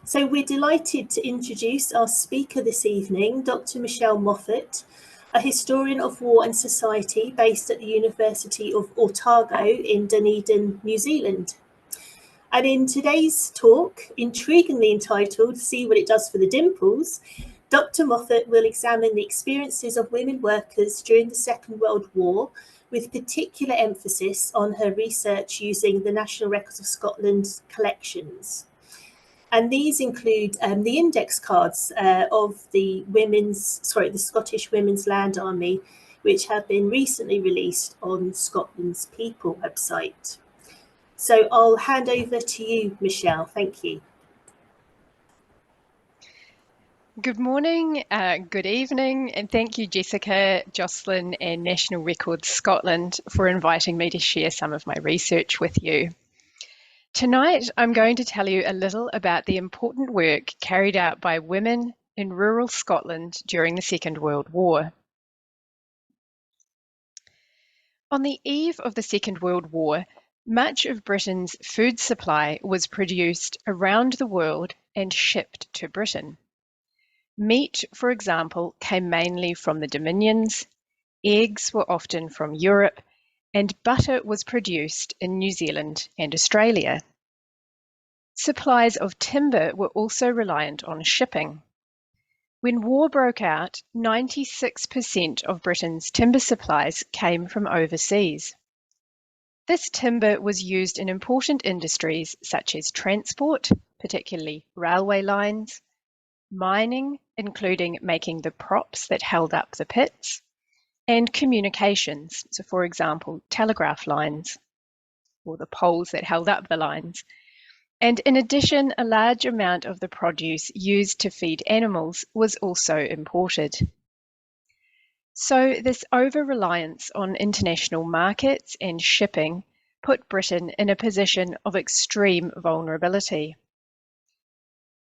So we're delighted to introduce our speaker this evening, Dr. Michelle Moffat, a historian of war and society based at the University of Otago in Dunedin, New Zealand. And in today's talk, intriguingly entitled See What It Does for the Dimples, Dr. Moffat will examine the experiences of women workers during the Second World War, with particular emphasis on her research using the National Records of Scotland collections. And these include the index cards of the Scottish Women's Land Army, which have been recently released on Scotland's People website. So I'll hand over to you, Michelle. Thank you. Good morning, good evening, and thank you, Jessica, Jocelyn, and National Records Scotland for inviting me to share some of my research with you. Tonight, I'm going to tell you a little about the important work carried out by women in rural Scotland during the Second World War. On the eve of the Second World War, much of Britain's food supply was produced around the world and shipped to Britain. Meat, for example, came mainly from the Dominions, eggs were often from Europe, and butter was produced in New Zealand and Australia. Supplies of timber were also reliant on shipping. When war broke out, 96% of Britain's timber supplies came from overseas. This timber was used in important industries such as transport, particularly railway lines, mining, including making the props that held up the pits, and communications, so for example, telegraph lines, or the poles that held up the lines. And in addition, a large amount of the produce used to feed animals was also imported. So this over-reliance on international markets and shipping put Britain in a position of extreme vulnerability.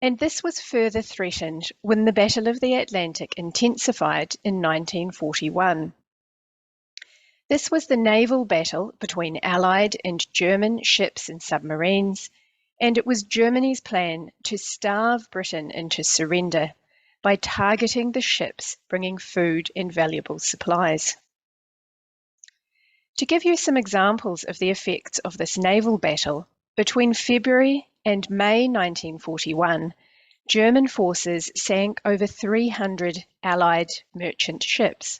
And this was further threatened when the Battle of the Atlantic intensified in 1941. This was the naval battle between Allied and German ships and submarines, and it was Germany's plan to starve Britain into surrender by targeting the ships bringing food and valuable supplies. To give you some examples of the effects of this naval battle, between February and May 1941, German forces sank over 300 Allied merchant ships.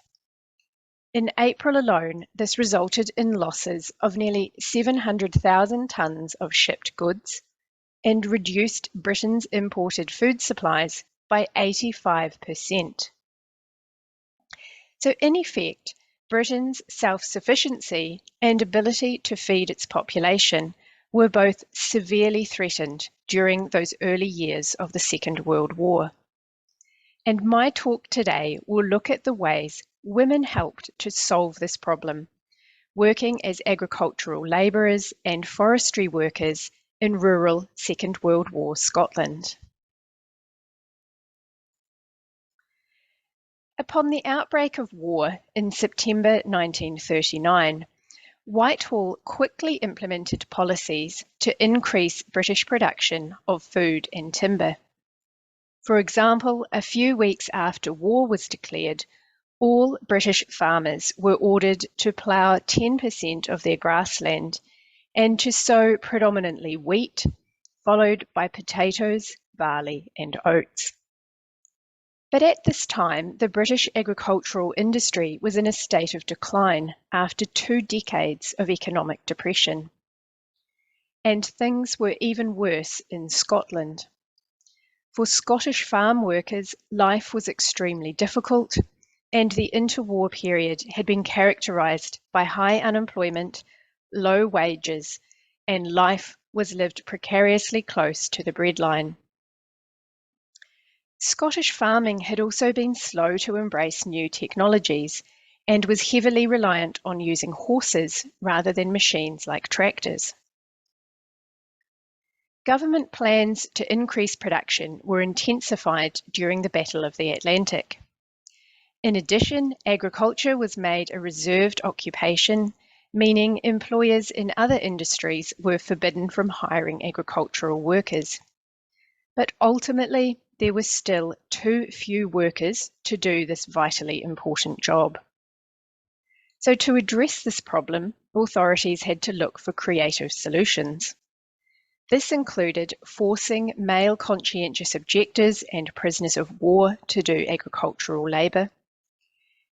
In April alone, this resulted in losses of nearly 700,000 tonnes of shipped goods and reduced Britain's imported food supplies by 85%. So in effect, Britain's self-sufficiency and ability to feed its population were both severely threatened during those early years of the Second World War. And my talk today will look at the ways women helped to solve this problem, working as agricultural labourers and forestry workers in rural Second World War Scotland. Upon the outbreak of war in September 1939, Whitehall quickly implemented policies to increase British production of food and timber. For example, a few weeks after war was declared, all British farmers were ordered to plough 10% of their grassland and to sow predominantly wheat, followed by potatoes, barley, and oats. But at this time, the British agricultural industry was in a state of decline after 2 decades of economic depression. And things were even worse in Scotland. For Scottish farm workers, life was extremely difficult, and the interwar period had been characterised by high unemployment, low wages, and life was lived precariously close to the breadline. Scottish farming had also been slow to embrace new technologies and was heavily reliant on using horses rather than machines like tractors. Government plans to increase production were intensified during the Battle of the Atlantic. In addition, agriculture was made a reserved occupation, meaning employers in other industries were forbidden from hiring agricultural workers. but ultimately there were still too few workers to do this vitally important job. So to address this problem, authorities had to look for creative solutions. This included forcing male conscientious objectors and prisoners of war to do agricultural labour,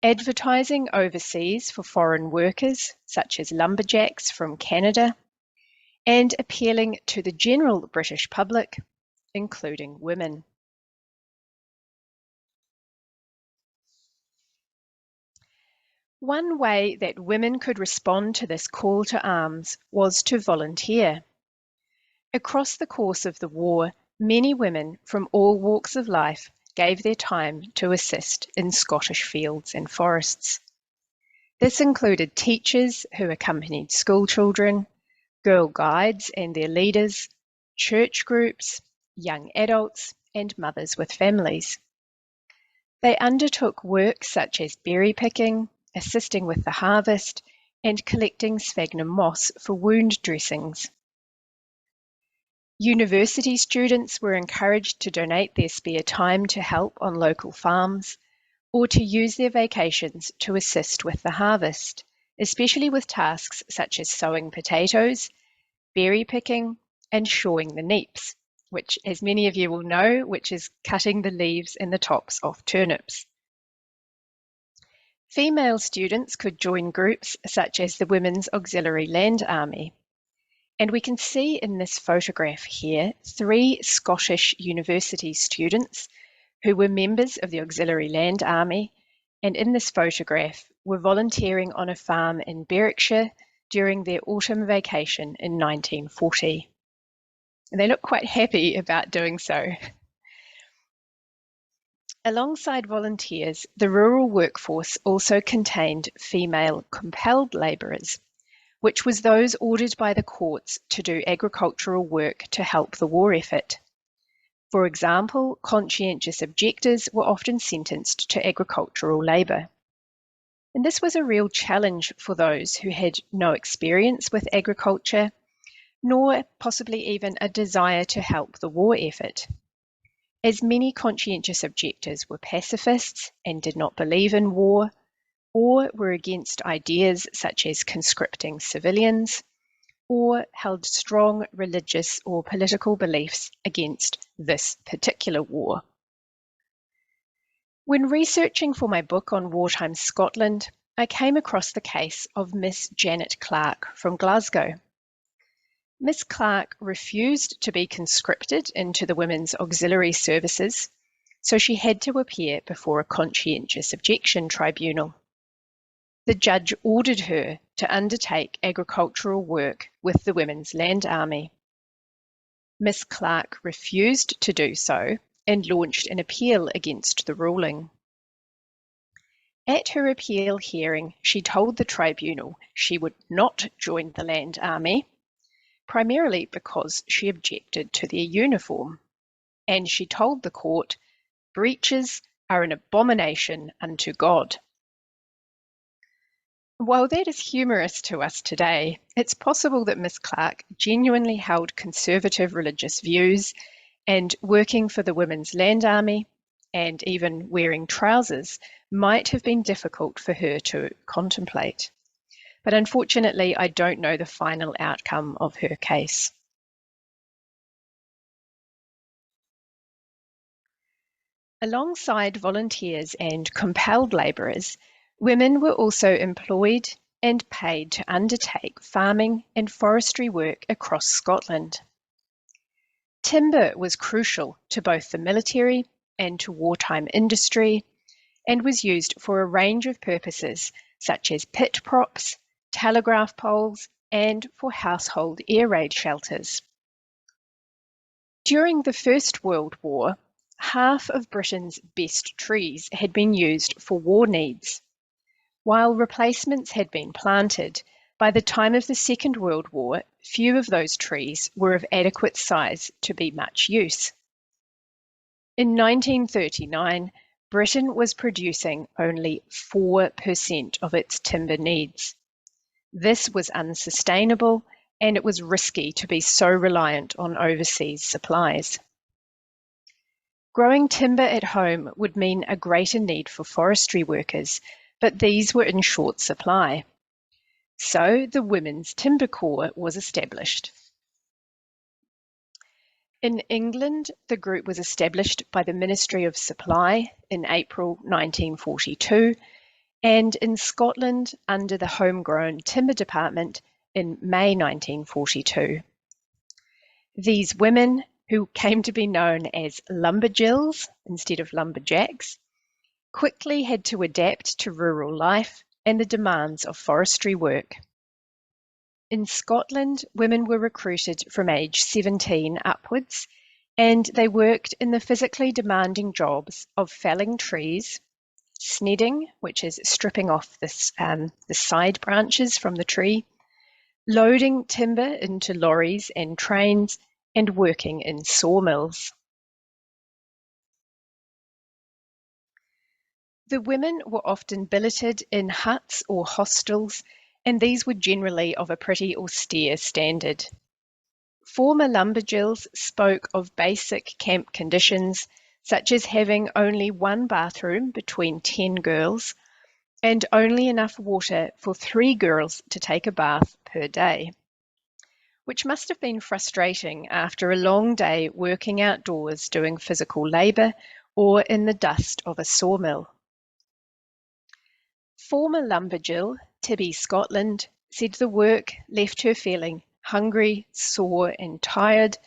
advertising overseas for foreign workers, such as lumberjacks from Canada, and appealing to the general British public, including women. One way that women could respond to this call to arms was to volunteer. Across the course of the war, many women from all walks of life gave their time to assist in Scottish fields and forests. This included teachers who accompanied school children, girl guides and their leaders, church groups, young adults, and mothers with families. They undertook work such as berry picking, assisting with the harvest, and collecting sphagnum moss for wound dressings. University students were encouraged to donate their spare time to help on local farms, or to use their vacations to assist with the harvest, especially with tasks such as sowing potatoes, berry picking, and shawing the neeps, which, as many of you will know, which is cutting the leaves and the tops off turnips. Female students could join groups such as the Women's Auxiliary Land Army. And we can see in this photograph here 3 Scottish university students who were members of the Auxiliary Land Army, and in this photograph were volunteering on a farm in Berwickshire during their autumn vacation in 1940. And they look quite happy about doing so. Alongside volunteers, the rural workforce also contained female compelled labourers, which was those ordered by the courts to do agricultural work to help the war effort. For example, conscientious objectors were often sentenced to agricultural labour. And this was a real challenge for those who had no experience with agriculture, nor possibly even a desire to help the war effort. As many conscientious objectors were pacifists and did not believe in war, or were against ideas such as conscripting civilians, or held strong religious or political beliefs against this particular war. When researching for my book on wartime Scotland, I came across the case of Miss Janet Clark from Glasgow. Miss Clark refused to be conscripted into the Women's Auxiliary Services, so she had to appear before a conscientious objection tribunal. The judge ordered her to undertake agricultural work with the Women's Land Army. Miss Clark refused to do so and launched an appeal against the ruling. At her appeal hearing, she told the tribunal she would not join the Land Army, primarily because she objected to their uniform, and she told the court, "Breeches are an abomination unto God." While that is humorous to us today, it's possible that Miss Clark genuinely held conservative religious views, and working for the Women's Land Army, and even wearing trousers, might have been difficult for her to contemplate. But unfortunately, I don't know the final outcome of her case. Alongside volunteers and compelled labourers, women were also employed and paid to undertake farming and forestry work across Scotland. Timber was crucial to both the military and to wartime industry, and was used for a range of purposes such as pit props, telegraph poles, and for household air raid shelters. During the First World War, half of Britain's best trees had been used for war needs. While replacements had been planted, by the time of the Second World War, few of those trees were of adequate size to be much use. In 1939, Britain was producing only 4% of its timber needs. This was unsustainable, and it was risky to be so reliant on overseas supplies. Growing timber at home would mean a greater need for forestry workers, but these were in short supply. So the Women's Timber Corps was established. In England, the group was established by the Ministry of Supply in April 1942, and in Scotland under the Homegrown Timber Department in May 1942. These women, who came to be known as lumberjills instead of lumberjacks, quickly had to adapt to rural life and the demands of forestry work. In Scotland, women were recruited from age 17 upwards, and they worked in the physically demanding jobs of felling trees, snedding, which is stripping off the side branches from the tree, loading timber into lorries and trains, and working in sawmills. The women were often billeted in huts or hostels, and these were generally of a pretty austere standard. Former lumberjills spoke of basic camp conditions, such as having only one bathroom between 10 girls, and only enough water for 3 girls to take a bath per day, which must have been frustrating after a long day working outdoors doing physical labour or in the dust of a sawmill. Former lumberjill Tibby Scotland said the work left her feeling hungry, sore and tired,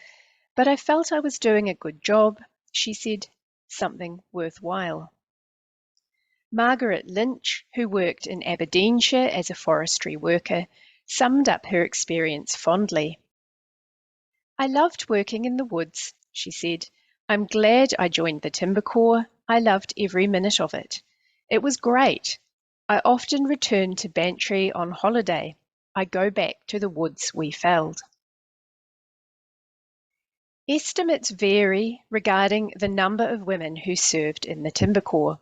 but I felt I was doing a good job, she said, something worthwhile. Margaret Lynch, who worked in Aberdeenshire as a forestry worker, summed up her experience fondly. I loved working in the woods, she said. I'm glad I joined the Timber Corps. I loved every minute of it. It was great. I often return to Bantry on holiday. I go back to the woods we felled. Estimates vary regarding the number of women who served in the Timber Corps.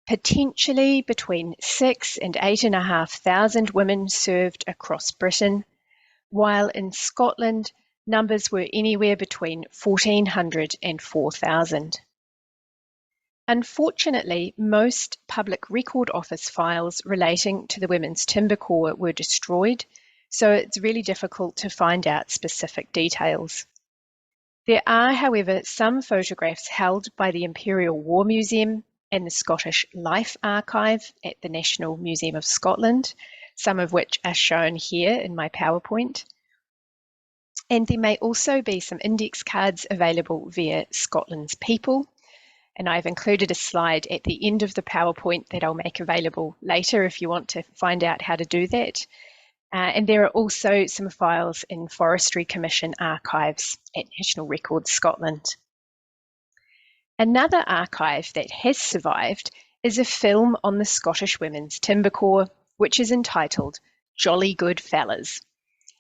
Potentially between 6,000 and 8,500 women served across Britain, while in Scotland numbers were anywhere between 1,400 and 4,000. Unfortunately, most Public Record Office files relating to the Women's Timber Corps were destroyed, so it's really difficult to find out specific details. There are, however, some photographs held by the Imperial War Museum and the Scottish Life Archive at the National Museum of Scotland, some of which are shown here in my PowerPoint. And there may also be some index cards available via Scotland's People. And I've included a slide at the end of the PowerPoint that I'll make available later if you want to find out how to do that. And there are also some files in Forestry Commission archives at National Records Scotland. Another archive that has survived is a film on the Scottish Women's Timber Corps, which is entitled Jolly Good Fellas.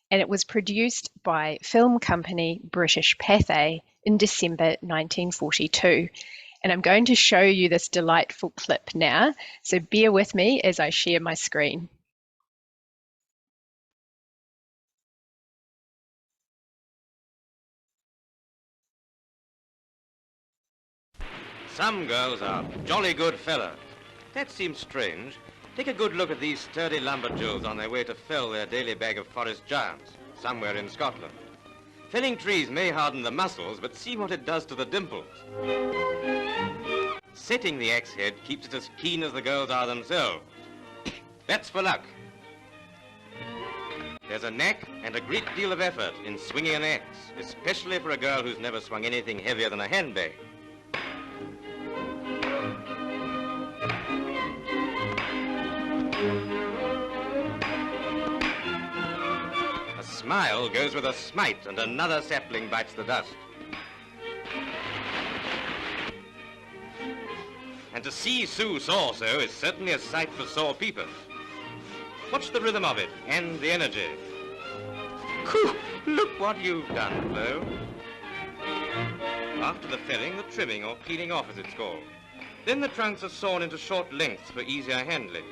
And it was produced by film company British Pathé in December 1942. And I'm going to show you this delightful clip now, so bear with me as I share my screen. Some girls are jolly good fellas. That seems strange. Take a good look at these sturdy lumberjills on their way to fell their daily bag of forest giants, somewhere in Scotland. Felling trees may harden the muscles, but see what it does to the dimples. Setting the axe head keeps it as keen as the girls are themselves. That's for luck. There's a knack and a great deal of effort in swinging an axe, especially for a girl who's never swung anything heavier than a handbag. A smile goes with a smite, and another sapling bites the dust. And to see Sue saw so is certainly a sight for sore peepers. Watch the rhythm of it and the energy. Whew, look what you've done, Flo. After the felling, the trimming or peeling off as it's called. Then the trunks are sawn into short lengths for easier handling.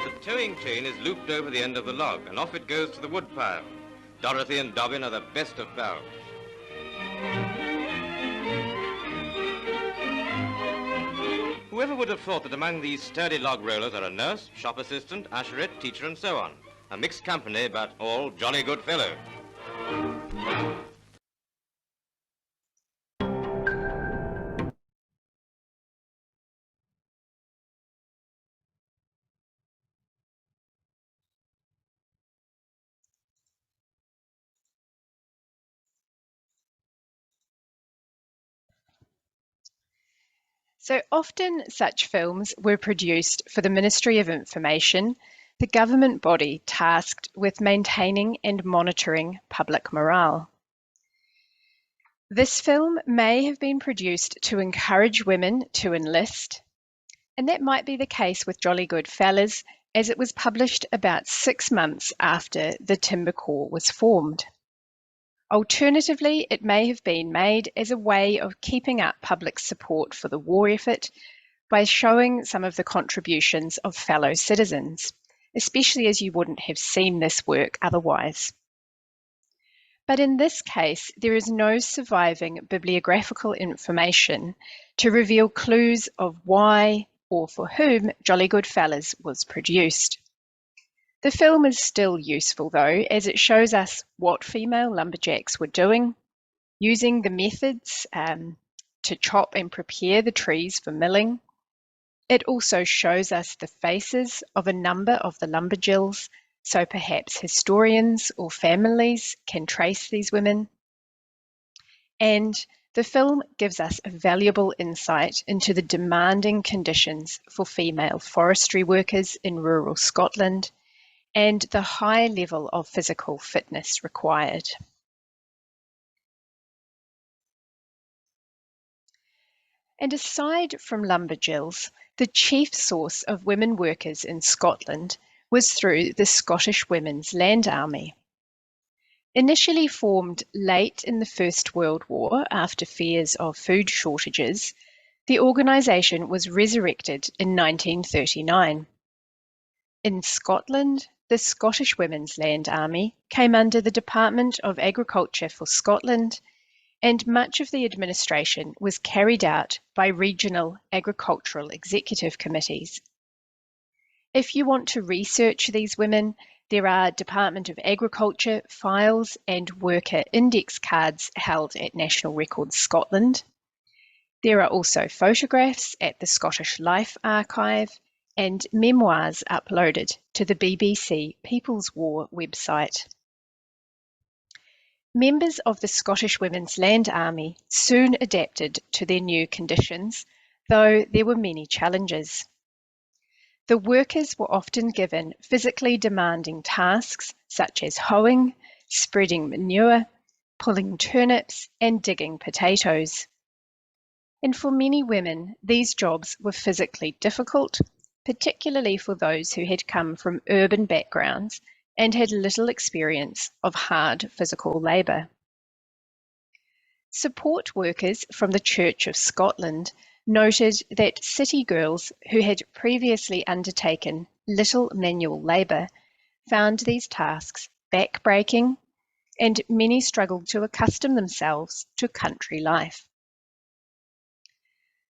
The felling chain is looped over the end of the log, and off it goes to the wood pile. Dorothy and Dobbin are the best of pals. Whoever would have thought that among these sturdy log rollers are a nurse, shop assistant, usherette, teacher, and so on. A mixed company, but all jolly good fellows. So often such films were produced for the Ministry of Information, the government body tasked with maintaining and monitoring public morale. This film may have been produced to encourage women to enlist, and that might be the case with Jolly Good Fellas, as it was published about 6 months after the Timber Corps was formed. Alternatively, it may have been made as a way of keeping up public support for the war effort by showing some of the contributions of fellow citizens, especially as you wouldn't have seen this work otherwise. But in this case, there is no surviving bibliographical information to reveal clues of why or for whom Jolly Good Fellas was produced. The film is still useful though, as it shows us what female lumberjacks were doing, using the methods to chop and prepare the trees for milling. It also shows us the faces of a number of the lumberjills, so perhaps historians or families can trace these women. And the film gives us a valuable insight into the demanding conditions for female forestry workers in rural Scotland and the high level of physical fitness required. And aside from lumberjills, the chief source of women workers in Scotland was through the Scottish Women's Land Army. Initially formed late in the First World War after fears of food shortages, the organisation was resurrected in 1939. In Scotland, the Scottish Women's Land Army came under the Department of Agriculture for Scotland, and much of the administration was carried out by regional agricultural executive committees. If you want to research these women, there are Department of Agriculture files and worker index cards held at National Records Scotland. There are also photographs at the Scottish Life Archive and memoirs uploaded to the BBC People's War website. Members of the Scottish Women's Land Army soon adapted to their new conditions, though there were many challenges. The workers were often given physically demanding tasks such as hoeing, spreading manure, pulling turnips, and digging potatoes. And for many women, these jobs were physically difficult, particularly for those who had come from urban backgrounds and had little experience of hard physical labour. Support workers from the Church of Scotland noted that city girls who had previously undertaken little manual labour found these tasks back-breaking, and many struggled to accustom themselves to country life.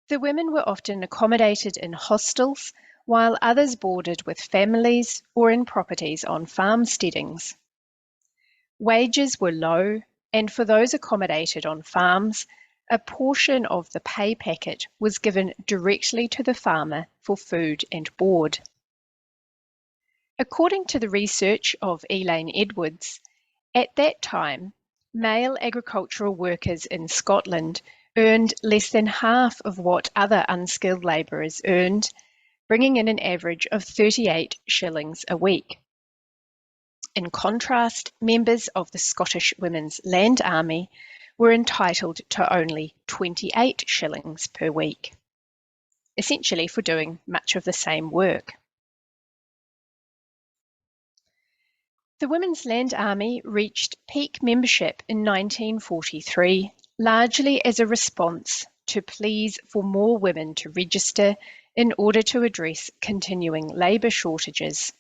The women were often accommodated in hostels, while others boarded with families or in properties on farmsteadings. Wages were low, and for those accommodated on farms, a portion of the pay packet was given directly to the farmer for food and board. According to the research of Elaine Edwards, at that time, male agricultural workers in Scotland earned less than half of what other unskilled labourers earned, bringing in an average of 38 shillings a week. In contrast, members of the Scottish Women's Land Army were entitled to only 28 shillings per week, essentially for doing much of the same work. The Women's Land Army reached peak membership in 1943, largely as a response to pleas for more women to register in order to address continuing labour shortages.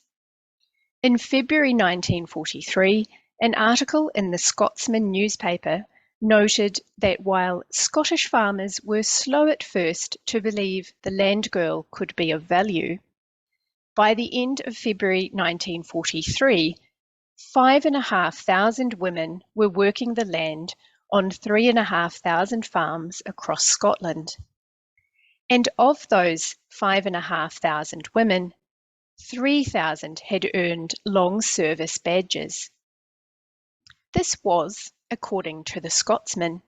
In February 1943, an article in the Scotsman newspaper noted that while Scottish farmers were slow at first to believe the land girl could be of value, by the end of February 1943, 5,500 women were working the land on 3,500 farms across Scotland. And of those 5,500 women, 3,000 had earned long service badges. This was, according to the Scotsman,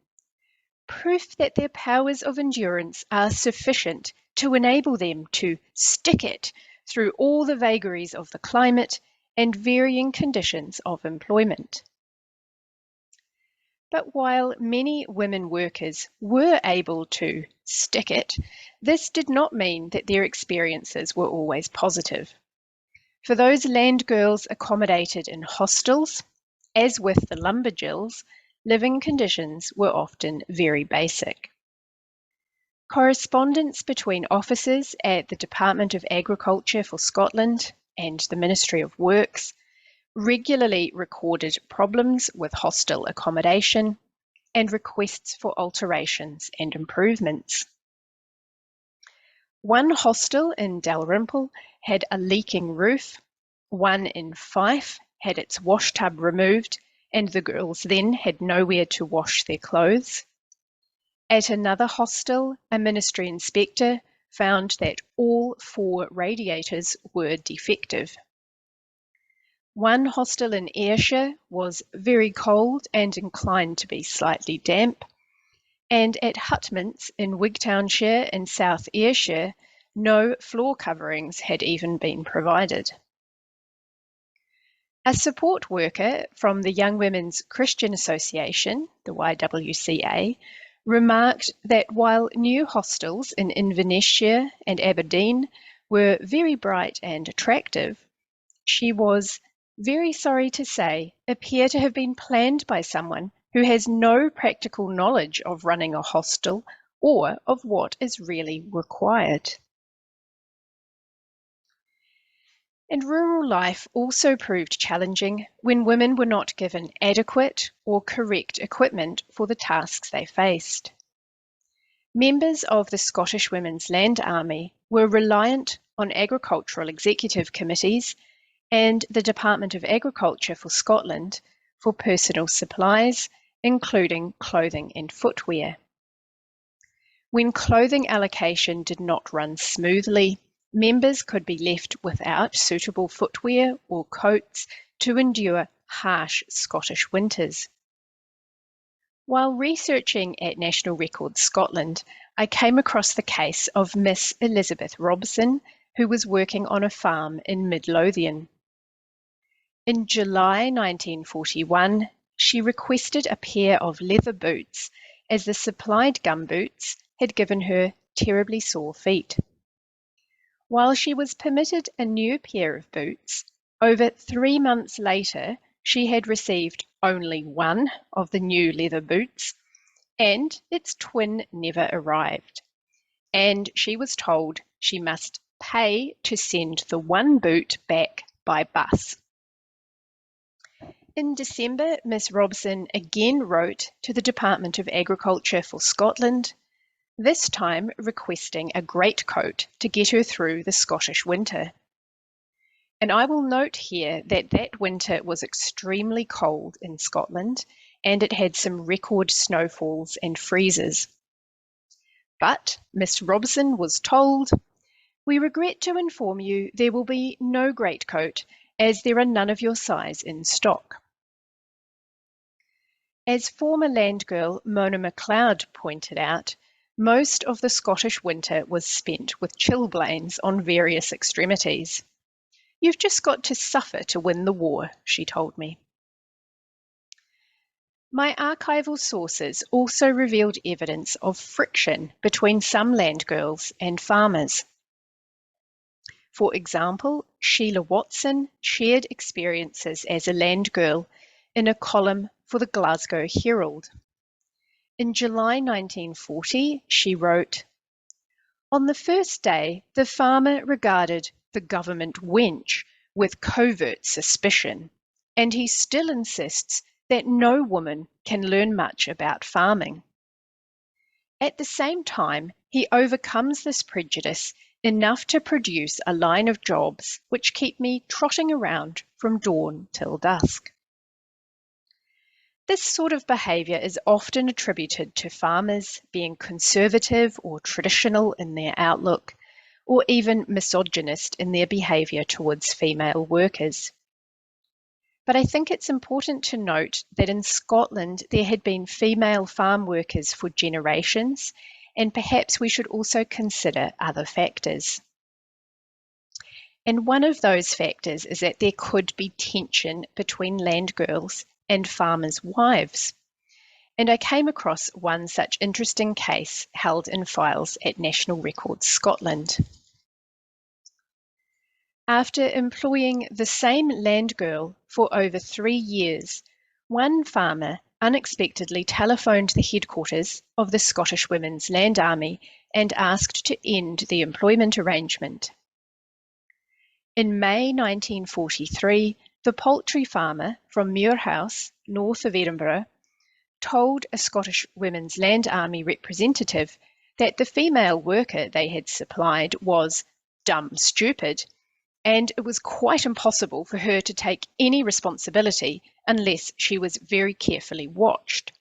proof that their powers of endurance are sufficient to enable them to stick it through all the vagaries of the climate and varying conditions of employment. But while many women workers were able to stick it, this did not mean that their experiences were always positive. For those land girls accommodated in hostels, as with the lumberjills, living conditions were often very basic. Correspondence between officers at the Department of Agriculture for Scotland and the Ministry of Works regularly recorded problems with hostel accommodation and requests for alterations and improvements. One hostel in Dalrymple had a leaking roof, one in Fife had its wash tub removed, and the girls then had nowhere to wash their clothes. At another hostel, a ministry inspector found that all 4 radiators were defective. One hostel in Ayrshire was very cold and inclined to be slightly damp, and at Hutments in Wigtownshire in South Ayrshire, no floor coverings had even been provided. A support worker from the Young Women's Christian Association, the YWCA, remarked that while new hostels in Inverness-shire and Aberdeen were very bright and attractive, she was, very sorry to say, appear to have been planned by someone who has no practical knowledge of running a hostel or of what is really required. And rural life also proved challenging when women were not given adequate or correct equipment for the tasks they faced. Members of the Scottish Women's Land Army were reliant on agricultural executive committees and the Department of Agriculture for Scotland for personal supplies, including clothing and footwear. When clothing allocation did not run smoothly, members could be left without suitable footwear or coats to endure harsh Scottish winters. While researching at National Records Scotland, I came across the case of Miss Elizabeth Robson, who was working on a farm in Midlothian. In July 1941, she requested a pair of leather boots, as the supplied gumboots had given her terribly sore feet. While she was permitted a new pair of boots, over 3 months later she had received only one of the new leather boots, and its twin never arrived, and she was told she must pay to send the one boot back by bus. In December, Miss Robson again wrote to the Department of Agriculture for Scotland, this time requesting a greatcoat to get her through the Scottish winter. And I will note here that that winter was extremely cold in Scotland, and it had some record snowfalls and freezes. But Miss Robson was told, "We regret to inform you there will be no greatcoat, as there are none of your size in stock." As former land girl Mona MacLeod pointed out, most of the Scottish winter was spent with chilblains on various extremities. "You've just got to suffer to win the war," she told me. My archival sources also revealed evidence of friction between some land girls and farmers. For example, Sheila Watson shared experiences as a land girl in a column for the Glasgow Herald. In July 1940, she wrote, "On the first day, the farmer regarded the government wench with covert suspicion, and he still insists that no woman can learn much about farming. At the same time, he overcomes this prejudice enough to produce a line of jobs which keep me trotting around from dawn till dusk. This sort of behaviour is often attributed to farmers being conservative or traditional in their outlook, or even misogynist in their behaviour towards female workers. But I think it's important to note that in Scotland there had been female farm workers for generations, and perhaps we should also consider other factors. And one of those factors is that there could be tension between land girls and farmers' wives. And I came across one such interesting case held in files at National Records Scotland. After employing the same land girl for over 3 years, one farmer unexpectedly telephoned the headquarters of the Scottish Women's Land Army and asked to end the employment arrangement. In May 1943, the poultry farmer from Muirhouse, north of Edinburgh, told a Scottish Women's Land Army representative that the female worker they had supplied was dumb stupid, and it was quite impossible for her to take any responsibility unless she was very carefully watched.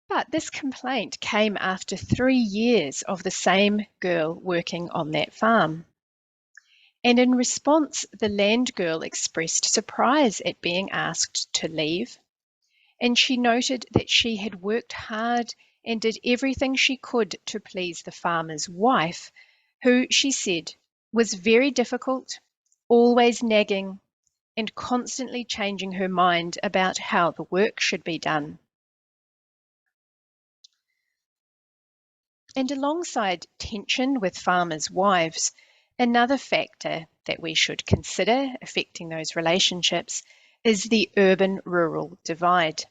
But this complaint came after 3 years of the same girl working on that farm. And in response, the land girl expressed surprise at being asked to leave. And she noted that she had worked hard and did everything she could to please the farmer's wife, who, she said, was very difficult, always nagging, and constantly changing her mind about how the work should be done. And alongside tension with farmers' wives, another factor that we should consider affecting those relationships is the urban-rural divide.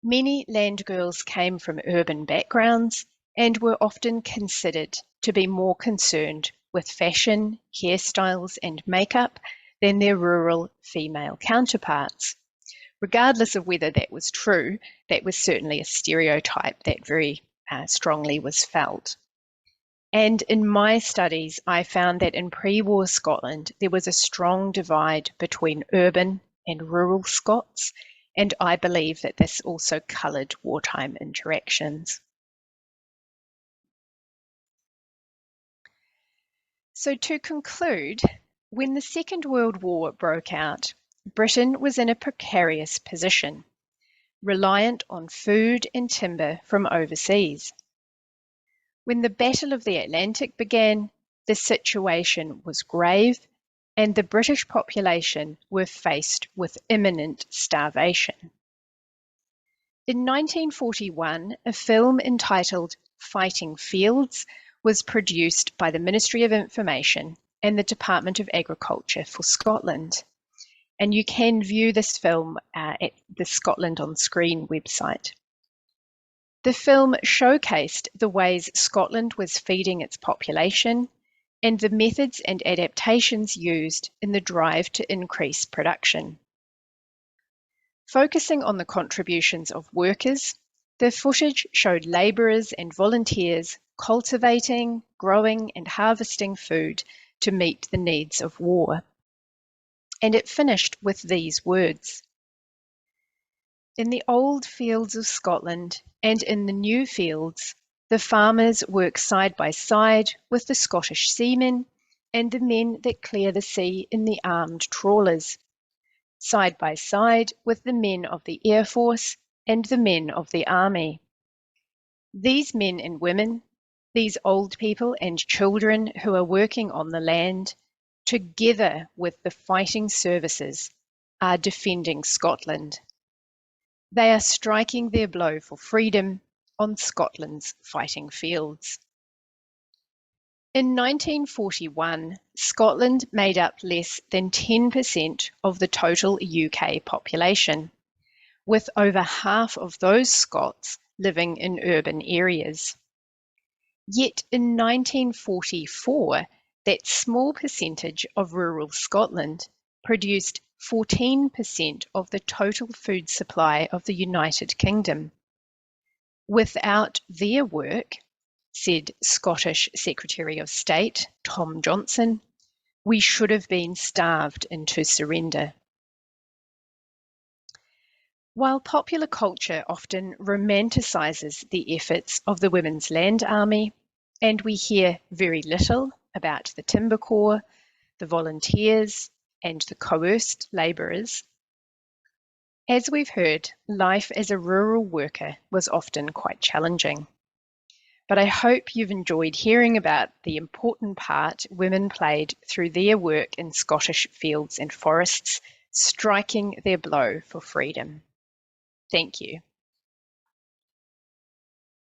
Many land girls came from urban backgrounds and were often considered to be more concerned with fashion, hairstyles, and makeup than their rural female counterparts. Regardless of whether that was true, that was certainly a stereotype that very strongly was felt. And in my studies, I found that in pre-war Scotland, there was a strong divide between urban and rural Scots, and I believe that this also coloured wartime interactions. So to conclude, when the Second World War broke out, Britain was in a precarious position, reliant on food and timber from overseas. When the Battle of the Atlantic began, the situation was grave, and the British population were faced with imminent starvation. In 1941, a film entitled Fighting Fields was produced by the Ministry of Information and the Department of Agriculture for Scotland. And you can view this film at the Scotland on Screen website. The film showcased the ways Scotland was feeding its population and the methods and adaptations used in the drive to increase production. Focusing on the contributions of workers, the footage showed labourers and volunteers cultivating, growing, and harvesting food to meet the needs of war. And it finished with these words: "In the old fields of Scotland and in the new fields, the farmers work side by side with the Scottish seamen and the men that clear the sea in the armed trawlers, side by side with the men of the Air Force and the men of the Army. These men and women, these old people and children who are working on the land, together with the fighting services, are defending Scotland. They are striking their blow for freedom on Scotland's fighting fields." In 1941, Scotland made up less than 10% of the total UK population, with over half of those Scots living in urban areas. Yet in 1944, that small percentage of rural Scotland produced 14% of the total food supply of the United Kingdom. Without their work, said Scottish Secretary of State Tom Johnson, we should have been starved into surrender. While popular culture often romanticises the efforts of the Women's Land Army, and we hear very little about the Timber Corps, the volunteers, and the coerced labourers, as we've heard, life as a rural worker was often quite challenging. But I hope you've enjoyed hearing about the important part women played through their work in Scottish fields and forests, striking their blow for freedom. Thank you.